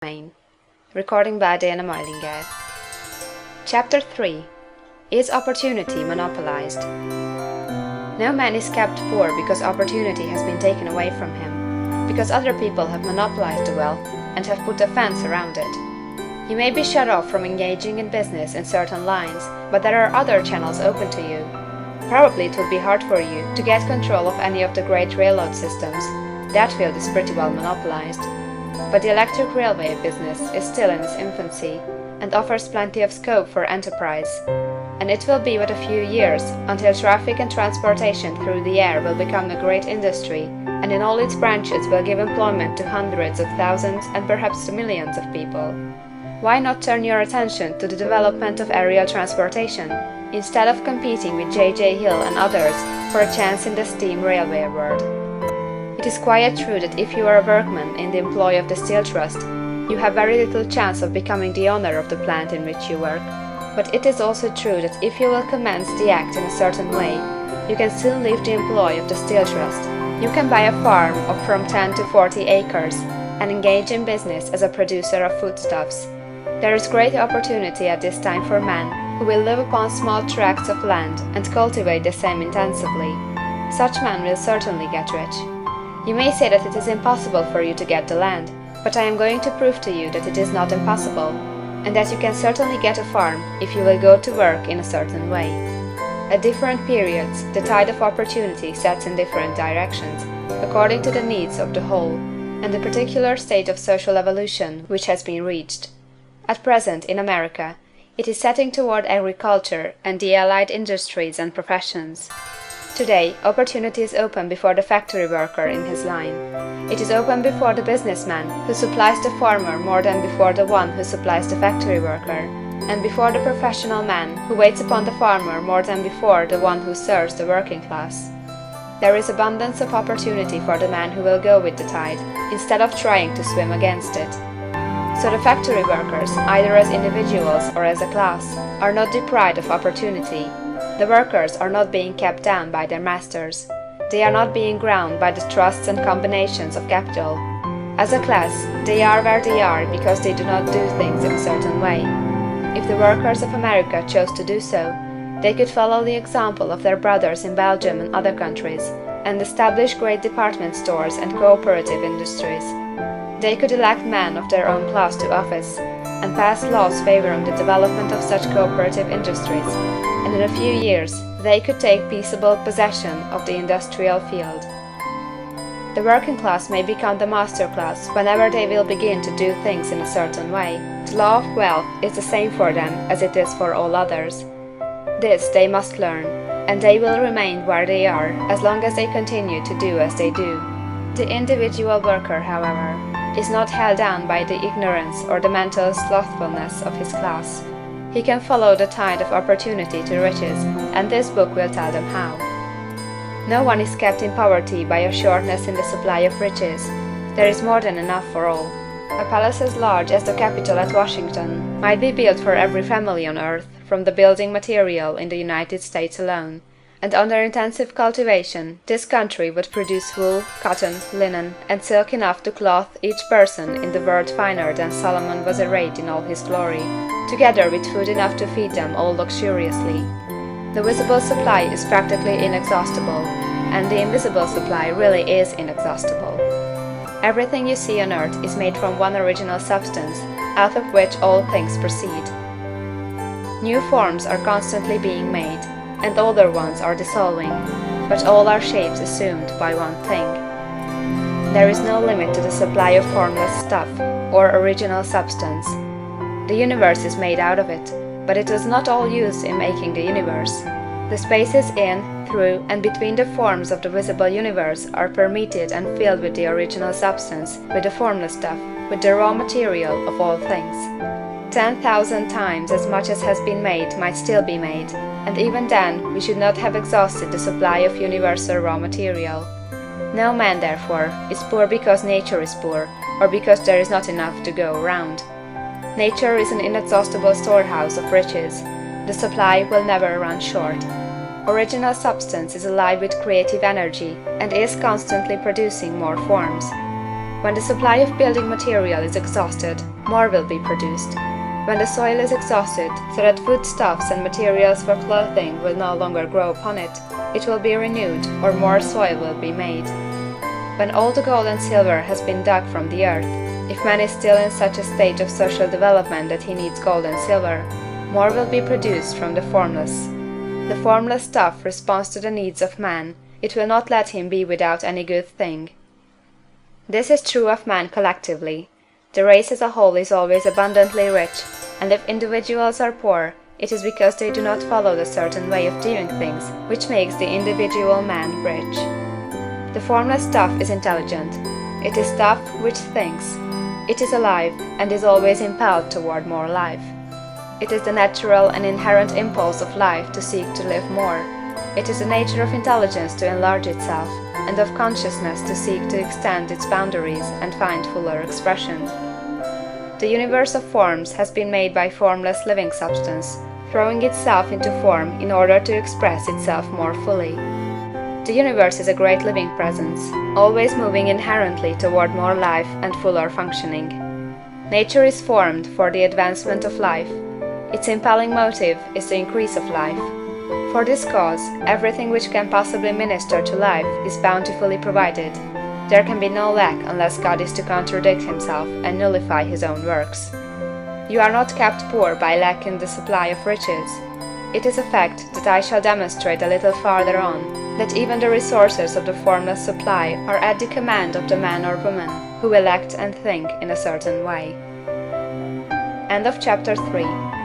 Main. Recording by Diana Majlinger. Chapter 3. Is opportunity monopolized? No man is kept poor because opportunity has been taken away from him, because other people have monopolized the wealth and have put a fence around it. You may be shut off from engaging in business in certain lines, but there are other channels open to you. Probably it would be hard for you to get control of any of the great railroad systems. That field is pretty well monopolized. But the electric railway business is still in its infancy, and offers plenty of scope for enterprise. And it will be but a few years until traffic and transportation through the air will become a great industry, and in all its branches will give employment to hundreds of thousands and perhaps to millions of people. Why not turn your attention to the development of aerial transportation, instead of competing with J.J. Hill and others for a chance in the steam railway world? It is quite true that if you are a workman in the employ of the Steel Trust, you have very little chance of becoming the owner of the plant in which you work. But it is also true that if you will commence the act in a certain way, you can soon leave the employ of the Steel Trust. You can buy a farm of from 10 to 40 acres and engage in business as a producer of foodstuffs. There is great opportunity at this time for men who will live upon small tracts of land and cultivate the same intensively. Such men will certainly get rich. You may say that it is impossible for you to get the land, but I am going to prove to you that it is not impossible, and that you can certainly get a farm if you will go to work in a certain way. At different periods, the tide of opportunity sets in different directions, according to the needs of the whole, and the particular state of social evolution which has been reached. At present, in America, it is setting toward agriculture and the allied industries and professions. Today, opportunity is open before the factory worker in his line. It is open before the businessman who supplies the farmer more than before the one who supplies the factory worker, and before the professional man who waits upon the farmer more than before the one who serves the working class. There is abundance of opportunity for the man who will go with the tide, instead of trying to swim against it. So the factory workers, either as individuals or as a class, are not deprived of opportunity. The workers are not being kept down by their masters. They are not being ground by the trusts and combinations of capital. As a class, they are where they are because they do not do things in a certain way. If the workers of America chose to do so, they could follow the example of their brothers in Belgium and other countries, and establish great department stores and cooperative industries. They could elect men of their own class to office, and pass laws favoring the development of such cooperative industries, and in a few years they could take peaceable possession of the industrial field. The working class may become the master class whenever they will begin to do things in a certain way. The law of wealth is the same for them as it is for all others. This they must learn, and they will remain where they are as long as they continue to do as they do. The individual worker, however, is not held down by the ignorance or the mental slothfulness of his class. He can follow the tide of opportunity to riches, and this book will tell them how. No one is kept in poverty by a shortness in the supply of riches. There is more than enough for all. A palace as large as the Capitol at Washington might be built for every family on earth from the building material in the United States alone, and under intensive cultivation this country would produce wool, cotton, linen, and silk enough to clothe each person in the world finer than Solomon was arrayed in all his glory, together with food enough to feed them all luxuriously. The visible supply is practically inexhaustible, and the invisible supply really is inexhaustible. Everything you see on earth is made from one original substance, out of which all things proceed. New forms are constantly being made, and older ones are dissolving, but all are shapes assumed by one thing. There is no limit to the supply of formless stuff, or original substance. The universe is made out of it, but it was not all used in making the universe. The spaces in, through, and between the forms of the visible universe are permeated and filled with the original substance, with the formless stuff, with the raw material of all things. 10,000 times as much as has been made might still be made, and even then we should not have exhausted the supply of universal raw material. No man, therefore, is poor because nature is poor, or because there is not enough to go around. Nature is an inexhaustible storehouse of riches. The supply will never run short. Original substance is alive with creative energy, and is constantly producing more forms. When the supply of building material is exhausted, more will be produced. When the soil is exhausted, so that foodstuffs and materials for clothing will no longer grow upon it, it will be renewed, or more soil will be made. When all the gold and silver has been dug from the earth, if man is still in such a stage of social development that he needs gold and silver, more will be produced from the formless. The formless stuff responds to the needs of man, it will not let him be without any good thing. This is true of man collectively. The race as a whole is always abundantly rich, and if individuals are poor, it is because they do not follow the certain way of doing things which makes the individual man rich. The formless stuff is intelligent. It is stuff which thinks. It is alive, and is always impelled toward more life. It is the natural and inherent impulse of life to seek to live more. It is the nature of intelligence to enlarge itself, and of consciousness to seek to extend its boundaries and find fuller expression. The universe of forms has been made by formless living substance, throwing itself into form in order to express itself more fully. The universe is a great living presence, always moving inherently toward more life and fuller functioning. Nature is formed for the advancement of life. Its impelling motive is the increase of life. For this cause, everything which can possibly minister to life is bountifully provided. There can be no lack unless God is to contradict himself and nullify his own works. You are not kept poor by lack in the supply of riches. It is a fact that I shall demonstrate a little farther on, that even the resources of the formless supply are at the command of the man or woman who will act and think in a certain way. End of chapter 3.